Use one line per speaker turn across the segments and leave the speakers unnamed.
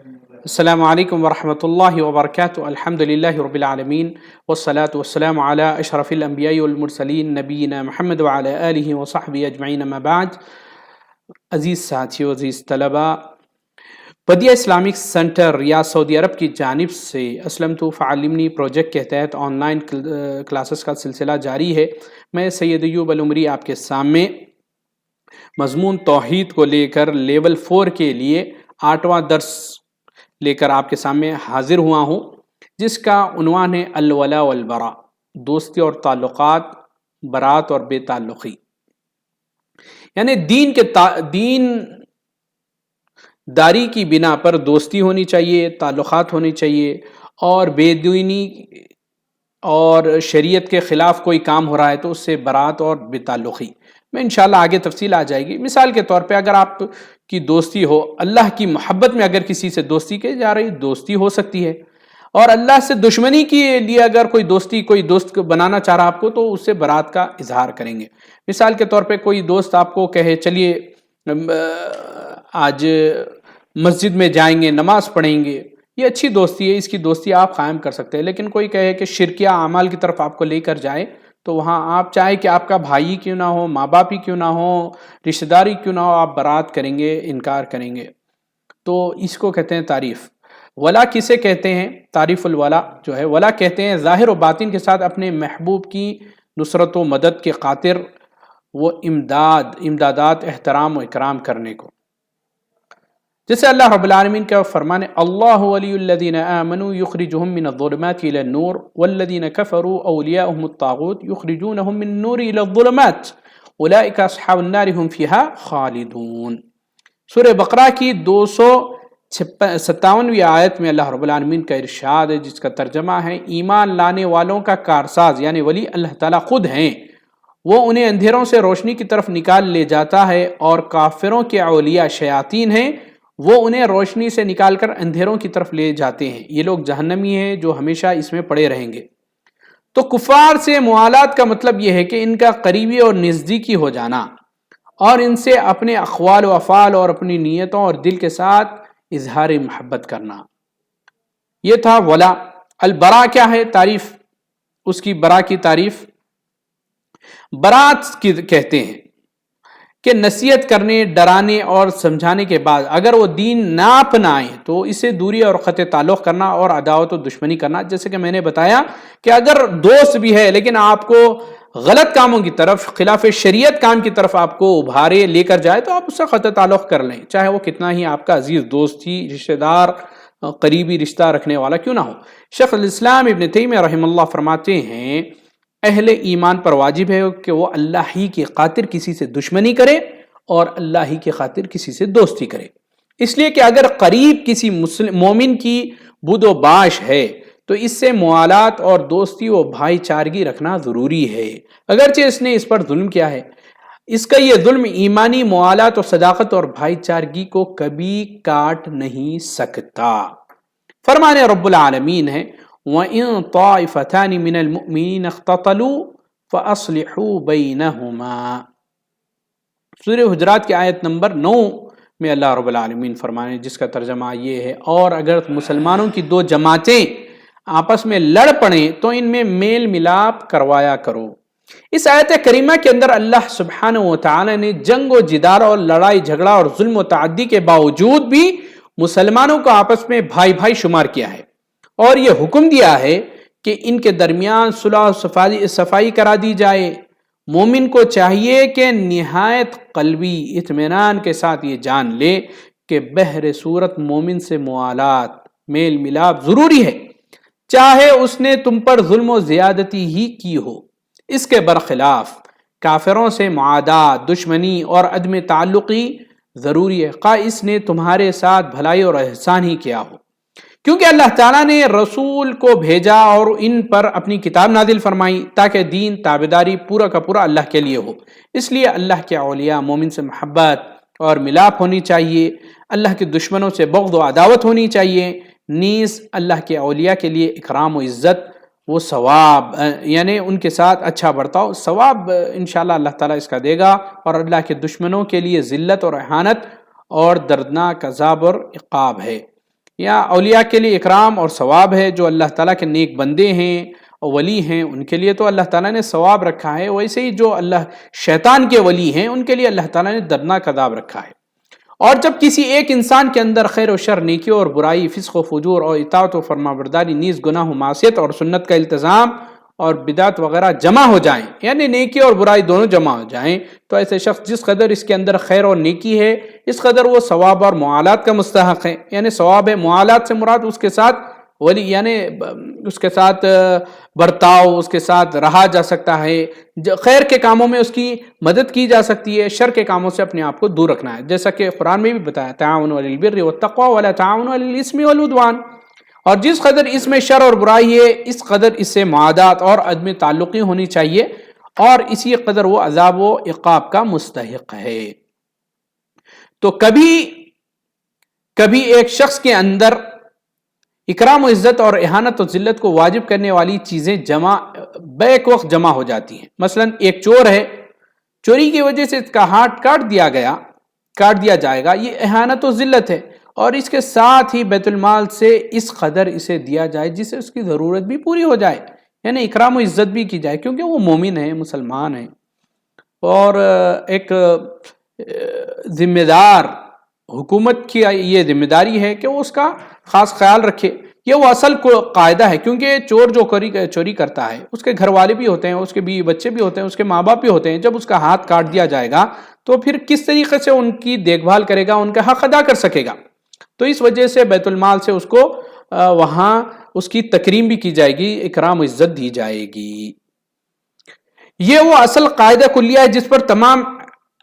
السلام علیکم ورحمۃ اللہ وبرکاتہ الحمد للہ رب العالمین والصلاة والسلام علی اشرف الانبیاء والمرسلین نبینا محمد وعلی آلہ وصحبہ اجمعین اما بعد۔ عزیز ساتھیو، عزیز طلباء، بدیہ اسلامک سینٹر ریاض سعودی عرب کی جانب سے اسلمت فعلمنی پروجیکٹ کے تحت آن لائن کلاسز کا سلسلہ جاری ہے۔ میں سید ایوب العمری آپ کے سامنے مضمون توحید کو لے کر لیول 4 کے لیے 8واں درس لے کر آپ کے سامنے حاضر ہوا ہوں، جس کا عنوان ہے الولا والبراء، دوستی اور تعلقات، برات اور بے تعلقی۔ یعنی دین داری کی بنا پر دوستی ہونی چاہیے، تعلقات ہونی چاہیے، اور بے دینی اور شریعت کے خلاف کوئی کام ہو رہا ہے تو اس سے برات اور بے تعلقی میں انشاءاللہ آگے تفصیل آ جائے گی۔ مثال کے طور پہ اگر آپ کی دوستی ہو، اللہ کی محبت میں اگر کسی سے دوستی کی جا رہی، دوستی ہو سکتی ہے، اور اللہ سے دشمنی کے لیے اگر کوئی دوست بنانا چاہ رہا آپ کو تو اس سے برات کا اظہار کریں گے۔ مثال کے طور پہ کوئی دوست آپ کو کہے چلیے آج مسجد میں جائیں گے، نماز پڑھیں گے، یہ اچھی دوستی ہے، اس کی دوستی آپ قائم کر سکتے ہیں۔ لیکن کوئی کہے کہ شرکیہ اعمال کی طرف آپ کو لے کر جائے تو وہاں آپ چاہے کہ آپ کا بھائی کیوں نہ ہو، ماں باپ ہی کیوں نہ ہو، رشتہ داری کیوں نہ ہو، آپ برات کریں گے، انکار کریں گے۔ تو اس کو کہتے ہیں تعریف۔ ولا کسے کہتے ہیں؟ تعریف الولا جو ہے، ولا کہتے ہیں ظاہر و باطن کے ساتھ اپنے محبوب کی نصرت و مدد کے خاطر وہ امدادات، احترام و اکرام کرنے کو، جیسے اللہ رب العالمین کا فرمان ہے اللہ ولی الذین آمنوا یخرجہم من الظلمات الی النور والذین کفروا اولیاؤہم الطاغوت یخرجونہم من النور الی الظلمات اولئک اصحاب النار هم فیہا خالدون۔ سورہ بقرہ کی 257ویں آیت میں اللہ رب العالمین کا ارشاد ہے، جس کا ترجمہ ہے ایمان لانے والوں کا کارساز یعنی ولی اللہ تعالیٰ خود ہیں، وہ انہیں اندھیروں سے روشنی کی طرف نکال لے جاتا ہے، اور کافروں کے اولیاء شیاطین ہیں، وہ انہیں روشنی سے نکال کر اندھیروں کی طرف لے جاتے ہیں، یہ لوگ جہنمی ہیں جو ہمیشہ اس میں پڑے رہیں گے۔ تو کفار سے موالات کا مطلب یہ ہے کہ ان کا قریبی اور نزدیکی ہو جانا، اور ان سے اپنے اقوال و افعال اور اپنی نیتوں اور دل کے ساتھ اظہار محبت کرنا۔ یہ تھا ولا۔ البراء کیا ہے؟ تعریف اس کی، برا کی تعریف برات کہتے ہیں کہ نصیحت کرنے، ڈرانے اور سمجھانے کے بعد اگر وہ دین نہ اپنائیں تو اسے دوری اور قطع تعلق کرنا اور عداوت و دشمنی کرنا۔ جیسے کہ میں نے بتایا کہ اگر دوست بھی ہے لیکن آپ کو غلط کاموں کی طرف، خلاف شریعت کام کی طرف آپ کو ابھارے لے کر جائے تو آپ اس سے قطع تعلق کر لیں، چاہے وہ کتنا ہی آپ کا عزیز دوست ہی، رشتہ دار، قریبی رشتہ رکھنے والا کیوں نہ ہو۔ شیخ الاسلام ابن تیمیہ رحمہ اللہ فرماتے ہیں اہل ایمان پر واجب ہے کہ وہ اللہ ہی کی خاطر کسی سے دشمنی کرے اور اللہ ہی کی خاطر کسی سے دوستی کرے، اس لیے کہ اگر قریب کسی مومن کی بود و باش ہے تو اس سے موالات اور دوستی و بھائی چارگی رکھنا ضروری ہے، اگرچہ اس نے اس پر ظلم کیا ہے۔ اس کا یہ ظلم ایمانی موالات و صداقت اور بھائی چارگی کو کبھی کاٹ نہیں سکتا۔ فرمان رب العالمین ہے وَإِن طَائِفَتَانِ مِنَ الْمُؤْمِنِينَ اقْتَتَلُوا فَأَصْلِحُوا بَيْنَهُمَا۔ سورہ حجرات کی آیت نمبر 9 میں اللہ رب العالمین فرمانے، جس کا ترجمہ یہ ہے اور اگر مسلمانوں کی دو جماعتیں آپس میں لڑ پڑیں تو ان میں میل ملاپ کروایا کرو۔ اس آیت کریمہ کے اندر اللہ سبحانہ و تعالی نے جنگ و جدال اور لڑائی جھگڑا اور ظلم و تعدی کے باوجود بھی مسلمانوں کو آپس میں بھائی بھائی شمار کیا ہے، اور یہ حکم دیا ہے کہ ان کے درمیان صلح و صفائی کرا دی جائے۔ مومن کو چاہیے کہ نہایت قلبی اطمینان کے ساتھ یہ جان لے کہ بہر صورت مومن سے موالات، میل ملاپ ضروری ہے، چاہے اس نے تم پر ظلم و زیادتی ہی کی ہو۔ اس کے برخلاف کافروں سے معادات، دشمنی اور عدم تعلقی ضروری ہے، خواہ اس نے تمہارے ساتھ بھلائی اور احسان ہی کیا ہو، کیونکہ اللہ تعالیٰ نے رسول کو بھیجا اور ان پر اپنی کتاب نازل فرمائی تاکہ دین تابعداری پورا کا پورا اللہ کے لیے ہو۔ اس لیے اللہ کے اولیاء مومن سے محبت اور ملاپ ہونی چاہیے، اللہ کے دشمنوں سے بغض و عداوت ہونی چاہیے، نیز اللہ کے اولیاء کے لیے اکرام و عزت، وہ ثواب یعنی ان کے ساتھ اچھا برتاؤ، ثواب انشاءاللہ اللہ تعالیٰ اس کا دے گا، اور اللہ کے دشمنوں کے لیے ذلت اور اہانت اور دردناک عذاب اور عقاب ہے۔ یا اولیاء کے لیے اکرام اور ثواب ہے، جو اللہ تعالیٰ کے نیک بندے ہیں اور ولی ہیں ان کے لیے تو اللہ تعالیٰ نے ثواب رکھا ہے، ویسے ہی جو شیطان کے ولی ہیں ان کے لیے اللہ تعالیٰ نے دردناک عذاب رکھا ہے۔ اور جب کسی ایک انسان کے اندر خیر و شر، نیکی اور برائی، فسق و فجور اور اطاعت و فرمانبرداری، نیز گناہ و معصیت اور سنت کا التزام اور بدعت وغیرہ جمع ہو جائیں، یعنی نیکی اور برائی دونوں جمع ہو جائیں، تو ایسے شخص جس قدر اس کے اندر خیر اور نیکی ہے اس قدر وہ ثواب اور معالات کا مستحق ہے۔ یعنی ثواب ہے، معالات سے مراد اس کے ساتھ ولی یعنی اس کے ساتھ برتاؤ، اس کے ساتھ رہا جا سکتا ہے، خیر کے کاموں میں اس کی مدد کی جا سکتی ہے، شر کے کاموں سے اپنے آپ کو دور رکھنا ہے، جیسا کہ قرآن میں بھی بتایا تعاونوا علی البر والتقوی ولا تعاونوا علی الاثم والعدوان۔ اور جس قدر اس میں شر اور برائی ہے اس قدر اس سے معادات اور عدم تعلقی ہونی چاہیے، اور اسی قدر وہ عذاب و عقاب کا مستحق ہے۔ تو کبھی ایک شخص کے اندر اکرام و عزت اور اہانت و ذلت کو واجب کرنے والی چیزیں بیک وقت جمع ہو جاتی ہیں۔ مثلا ایک چور ہے، چوری کی وجہ سے اس کا ہاتھ کاٹ دیا جائے گا، یہ اہانت و ذلت ہے، اور اس کے ساتھ ہی بیت المال سے اس قدر اسے دیا جائے جس سے اس کی ضرورت بھی پوری ہو جائے، یعنی اکرام و عزت بھی کی جائے، کیونکہ وہ مومن ہے، مسلمان ہے، اور ایک ذمہ دار حکومت کی یہ ذمہ داری ہے کہ وہ اس کا خاص خیال رکھے۔ یہ وہ اصل قاعدہ ہے، کیونکہ چور جو چوری کرتا ہے اس کے گھر والے بھی ہوتے ہیں، اس کے بیوی بچے بھی ہوتے ہیں، اس کے ماں باپ بھی ہوتے ہیں، جب اس کا ہاتھ کاٹ دیا جائے گا تو پھر کس طریقے سے ان کی دیکھ بھال کرے گا، ان کا حق ادا کر سکے گا؟ تو اس وجہ سے بیت المال سے اس کو وہاں اس کی تکریم بھی کی جائے گی، اکرام و عزت دی جائے گی۔ یہ وہ اصل قاعدہ کلیہ ہے جس پر تمام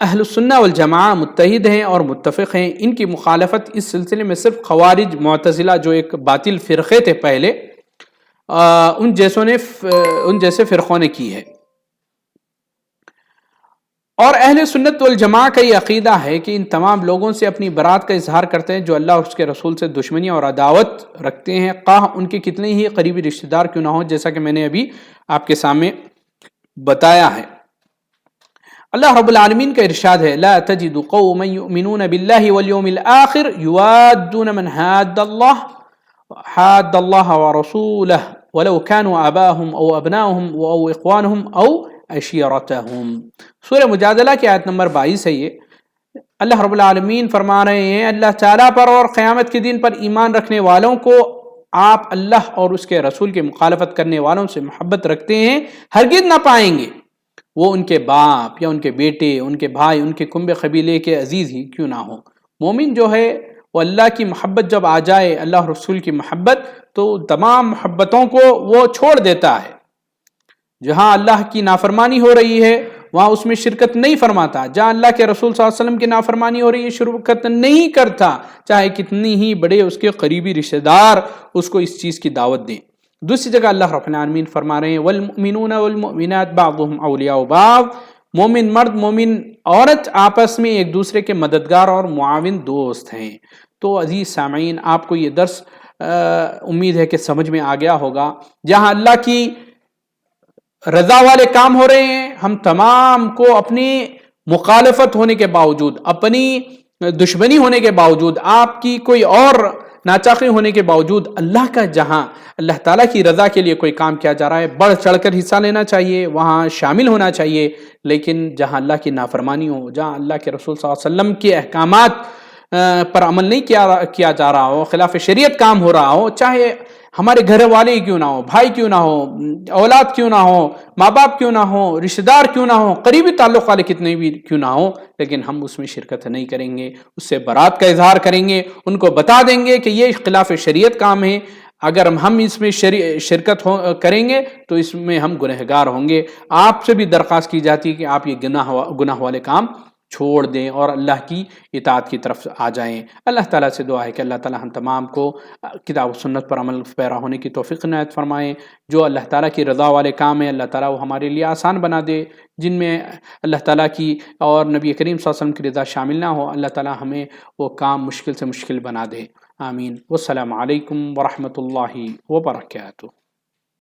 اہل السنہ والجماعہ متحد ہیں اور متفق ہیں۔ ان کی مخالفت اس سلسلے میں صرف خوارج، معتزلہ جو ایک باطل فرقے تھے پہلے، ان جیسے فرقوں نے کی ہے۔ اور اہل سنت والجماعہ کا یہ عقیدہ ہے کہ ان تمام لوگوں سے اپنی برات کا اظہار کرتے ہیں جو اللہ اور اس کے رسول سے دشمنی اور عداوت رکھتے ہیں، خواہ ان کے کتنے ہی قریبی رشتہ دار کیوں نہ ہو، جیسا کہ میں نے ابھی آپ کے سامنے بتایا ہے۔ اللہ رب العالمین کا ارشاد ہے لا تجد قوما یؤمنون باللہ والیوم الآخر یوادون من حاد اللہ ورسولہ ولو كانوا آباءهم او ابناءهم او اخوانهم او عشیرتهم۔ سورہ مجادلہ کی آیت نمبر 22 ہے یہ۔ اللہ رب العالمین فرما رہے ہیں اللہ تعالیٰ پر اور قیامت کے دن پر ایمان رکھنے والوں کو آپ اللہ اور اس کے رسول کی مخالفت کرنے والوں سے محبت رکھتے ہیں ہرگز نہ پائیں گے، وہ ان کے باپ یا ان کے بیٹے، ان کے بھائی، ان کے کنبے قبیلے کے عزیز ہی کیوں نہ ہو۔ مومن جو ہے وہ اللہ کی محبت جب آ جائے، اللہ رسول کی محبت، تو تمام محبتوں کو وہ چھوڑ دیتا ہے۔ جہاں اللہ کی نافرمانی ہو رہی ہے وہاں اس میں شرکت نہیں فرماتا، جہاں اللہ کے رسول صلی اللہ علیہ وسلم کی نافرمانی ہو رہی ہے شرکت نہیں کرتا، چاہے کتنی ہی بڑے اس کے قریبی رشتہ دار اس کو اس چیز کی دعوت دیں۔ دوسری جگہ اللہ رب العالمین فرما رہے ہیں والمؤمنون والمؤمنات بعضهم اولیاء بعض، مومن مرد مومن عورت آپس میں ایک دوسرے کے مددگار اور معاون دوست ہیں۔ تو عزیز سامعین، آپ کو یہ درس امید ہے کہ سمجھ میں آ گیا ہوگا۔ جہاں اللہ کی رضا والے کام ہو رہے ہیں، ہم تمام کو اپنی مخالفت ہونے کے باوجود، اپنی دشمنی ہونے کے باوجود، آپ کی کوئی اور ناچاقی ہونے کے باوجود، اللہ کا جہاں اللہ تعالیٰ کی رضا کے لیے کوئی کام کیا جا رہا ہے بڑھ چڑھ کر حصہ لینا چاہیے، وہاں شامل ہونا چاہیے۔ لیکن جہاں اللہ کی نافرمانی ہو، جہاں اللہ کے رسول صلی اللہ علیہ وسلم کے احکامات پر عمل نہیں کیا جا رہا ہو، خلاف شریعت کام ہو رہا ہو، چاہے ہمارے گھر والے کیوں نہ ہو، بھائی کیوں نہ ہو، اولاد کیوں نہ ہو، ماں باپ کیوں نہ ہو، رشتہ دار کیوں نہ ہو، قریبی تعلق والے کتنے بھی کیوں نہ ہو، لیکن ہم اس میں شرکت نہیں کریں گے، اس سے برات کا اظہار کریں گے، ان کو بتا دیں گے کہ یہ خلاف شریعت کام ہے۔ اگر ہم اس میں شرکت کریں گے تو اس میں ہم گنہگار ہوں گے۔ آپ سے بھی درخواست کی جاتی ہے کہ آپ یہ گناہ والے کام چھوڑ دیں اور اللہ کی اطاعت کی طرف آ جائیں۔ اللہ تعالیٰ سے دعا ہے کہ اللہ تعالیٰ ہم تمام کو کتاب و سنت پر عمل پیرا ہونے کی توفیق عنایت فرمائیں۔ جو اللہ تعالیٰ کی رضا والے کام ہیں اللہ تعالیٰ وہ ہمارے لیے آسان بنا دے، جن میں اللہ تعالیٰ کی اور نبی کریم صلی اللہ علیہ وسلم کی رضا شامل نہ ہو، اللہ تعالیٰ ہمیں وہ کام مشکل سے مشکل بنا دے۔ آمین۔ والسلام علیکم ورحمۃ اللہ وبرکاتہ۔